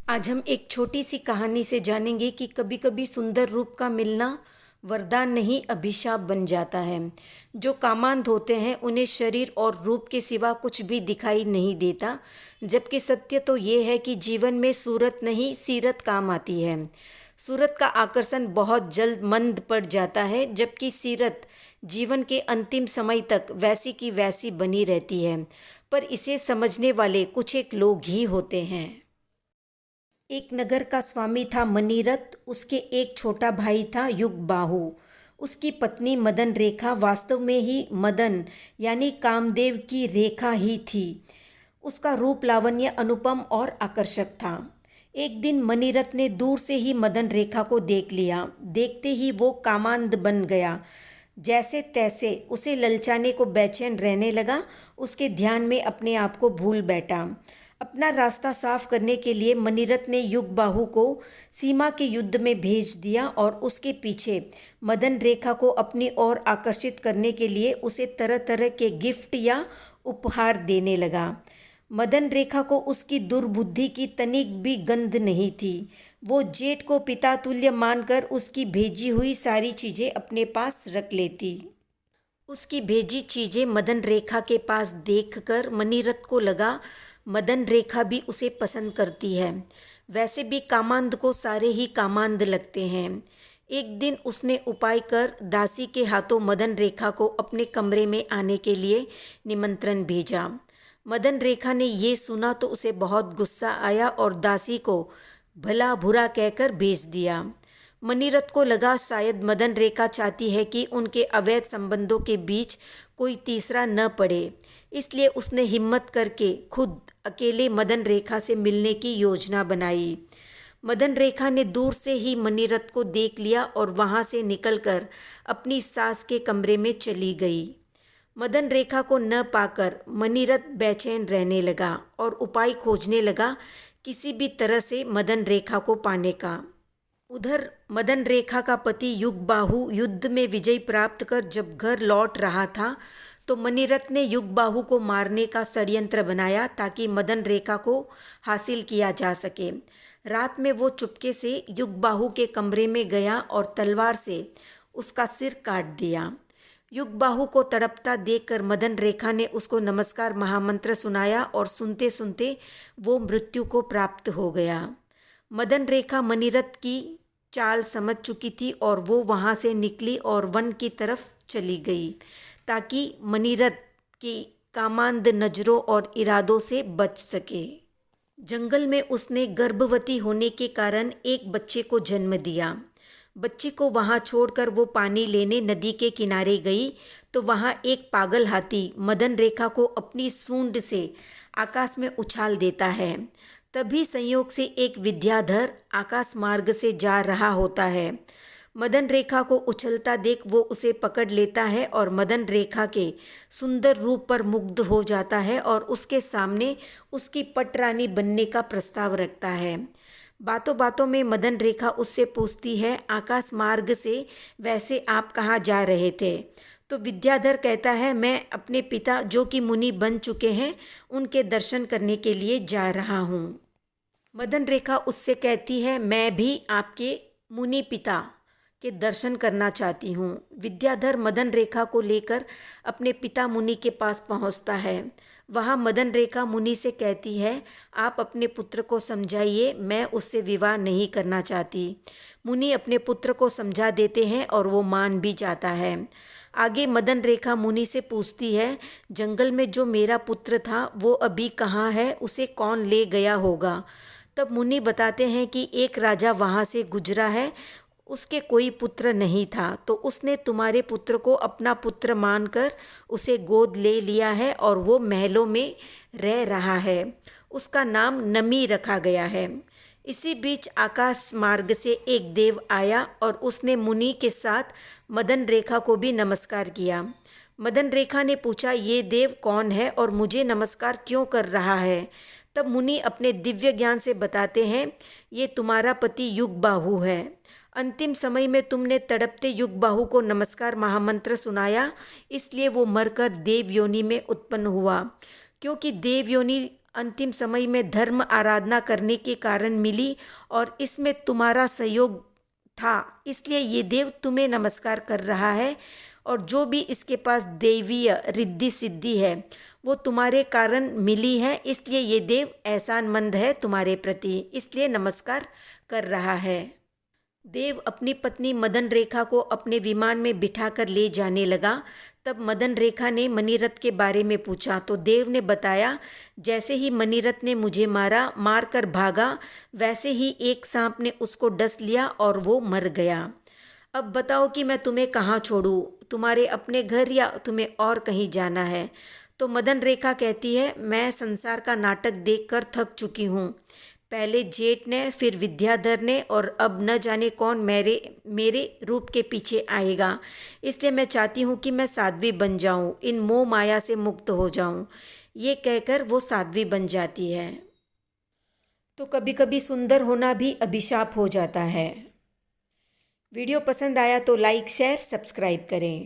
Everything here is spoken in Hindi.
आज हम एक छोटी सी कहानी से जानेंगे कि कभी कभी सुंदर रूप का मिलना वरदान नहीं अभिशाप बन जाता है। जो कामांध होते हैं उन्हें शरीर और रूप के सिवा कुछ भी दिखाई नहीं देता, जबकि सत्य तो ये है कि जीवन में सूरत नहीं सीरत काम आती है। सूरत का आकर्षण बहुत जल्द मंद पड़ जाता है, जबकि सीरत जीवन के अंतिम समय तक वैसी की वैसी बनी रहती है। पर इसे समझने वाले कुछ एक लोग ही होते हैं। एक नगर का स्वामी था मनीरथ। उसके एक छोटा भाई था युगबाहु। उसकी पत्नी मदन रेखा वास्तव में ही मदन यानी कामदेव की रेखा ही थी। उसका रूप लावण्य अनुपम और आकर्षक था। एक दिन मनीरथ ने दूर से ही मदन रेखा को देख लिया। देखते ही वो कामांध बन गया। जैसे तैसे उसे ललचाने को बेचैन रहने लगा। उसके ध्यान में अपने आप को भूल बैठा। अपना रास्ता साफ करने के लिए मनीरथ ने युगबाहु को सीमा के युद्ध में भेज दिया और उसके पीछे मदन रेखा को अपनी ओर आकर्षित करने के लिए उसे तरह तरह के गिफ्ट या उपहार देने लगा। मदन रेखा को उसकी दुर्बुद्धि की तनिक भी गंध नहीं थी। वो जेठ को पिता तुल्य मानकर उसकी भेजी हुई सारी चीज़ें अपने पास रख लेती। उसकी भेजी चीज़ें मदन रेखा के पास देखकर मनीरथ को लगा मदन रेखा भी उसे पसंद करती है। वैसे भी कामांध को सारे ही कामांध लगते हैं। एक दिन उसने उपाय कर दासी के हाथों मदन रेखा को अपने कमरे में आने के लिए निमंत्रण भेजा। मदन रेखा ने ये सुना तो उसे बहुत गुस्सा आया और दासी को भला बुरा कहकर भेज दिया। मनीरथ को लगा शायद मदन रेखा चाहती है कि उनके अवैध संबंधों के बीच कोई तीसरा न पड़े, इसलिए उसने हिम्मत करके खुद अकेले मदन रेखा से मिलने की योजना बनाई। मदन रेखा ने दूर से ही मनीरथ को देख लिया और वहां से निकलकर अपनी सास के कमरे में चली गई। मदन रेखा को न पाकर मनीरथ बेचैन रहने लगा और उपाय खोजने लगा किसी भी तरह से मदन रेखा को पाने का। उधर मदन रेखा का पति युगबाहु युद्ध में विजय प्राप्त कर जब घर लौट रहा था तो मनीरथ ने युगबाहु को मारने का षड्यंत्र बनाया ताकि मदन रेखा को हासिल किया जा सके। रात में वो चुपके से युगबाहु के कमरे में गया और तलवार से उसका सिर काट दिया। युगबाहु को तड़पता देखकर मदन रेखा ने उसको नमस्कार महामंत्र सुनाया और सुनते सुनते वो मृत्यु को प्राप्त हो गया। मदन रेखा मनीरथ की चाल समझ चुकी थी और वो वहाँ से निकली और वन की तरफ चली गई ताकि मनीरथ की कामांध नज़रों और इरादों से बच सके। जंगल में उसने गर्भवती होने के कारण एक बच्चे को जन्म दिया। बच्चे को वहाँ छोड़कर वो पानी लेने नदी के किनारे गई तो वहाँ एक पागल हाथी मदन रेखा को अपनी सूंड से आकाश में उछाल देता है। तभी संयोग से एक विद्याधर आकाश मार्ग से जा रहा होता है। मदन रेखा को उछलता देख वो उसे पकड़ लेता है और मदन रेखा के सुंदर रूप पर मुग्ध हो जाता है और उसके सामने उसकी पटरानी बनने का प्रस्ताव रखता है। बातों बातों में मदन रेखा उससे पूछती है, आकाश मार्ग से वैसे आप कहाँ जा रहे थे? तो विद्याधर कहता है, मैं अपने पिता जो कि मुनि बन चुके हैं उनके दर्शन करने के लिए जा रहा हूँ। मदन रेखा उससे कहती है, मैं भी आपके मुनि पिता के दर्शन करना चाहती हूँ। विद्याधर मदन रेखा को लेकर अपने पिता मुनि के पास पहुँचता है। वहाँ मदन रेखा मुनि से कहती है, आप अपने पुत्र को समझाइए, मैं उससे विवाह नहीं करना चाहती। मुनि अपने पुत्र को समझा देते हैं और वो मान भी जाता है। आगे मदन रेखा मुनि से पूछती है, जंगल में जो मेरा पुत्र था वो अभी कहाँ है? उसे कौन ले गया होगा? तब मुनि बताते हैं कि एक राजा वहाँ से गुजरा है, उसके कोई पुत्र नहीं था तो उसने तुम्हारे पुत्र को अपना पुत्र मानकर उसे गोद ले लिया है और वो महलों में रह रहा है। उसका नाम नमी रखा गया है। इसी बीच आकाश मार्ग से एक देव आया और उसने मुनि के साथ मदन रेखा को भी नमस्कार किया। मदन रेखा ने पूछा, ये देव कौन है और मुझे नमस्कार क्यों कर रहा है? तब मुनि अपने दिव्य ज्ञान से बताते हैं, ये तुम्हारा पति युगबाहु है। अंतिम समय में तुमने तड़पते युगबाहु को नमस्कार महामंत्र सुनाया, इसलिए वो मरकर देव योनि में उत्पन्न हुआ। क्योंकि देव योनि अंतिम समय में धर्म आराधना करने के कारण मिली और इसमें तुम्हारा सहयोग था, इसलिए ये देव तुम्हें नमस्कार कर रहा है। और जो भी इसके पास दैवीय रिद्धि सिद्धि है वो तुम्हारे कारण मिली है, इसलिए ये देव एहसानमंद है तुम्हारे प्रति, इसलिए नमस्कार कर रहा है। देव अपनी पत्नी मदन रेखा को अपने विमान में बिठाकर ले जाने लगा। तब मदन रेखा ने मणिरथ के बारे में पूछा तो देव ने बताया, जैसे ही मणिरथ ने मुझे मार कर भागा, वैसे ही एक सांप ने उसको डस लिया और वो मर गया। अब बताओ कि मैं तुम्हें कहाँ छोड़ूं, तुम्हारे अपने घर या तुम्हें और कहीं जाना है। तो मदन रेखा कहती है, मैं संसार का नाटक देखकर थक चुकी हूँ। पहले जेठ ने, फिर विद्याधर ने, और अब न जाने कौन मेरे रूप के पीछे आएगा। इसलिए मैं चाहती हूँ कि मैं साध्वी बन जाऊँ, इन मोह माया से मुक्त हो जाऊँ। ये कहकर वो साध्वी बन जाती है। तो कभी कभी सुंदर होना भी अभिशाप हो जाता है। वीडियो पसंद आया तो लाइक शेयर सब्सक्राइब करें।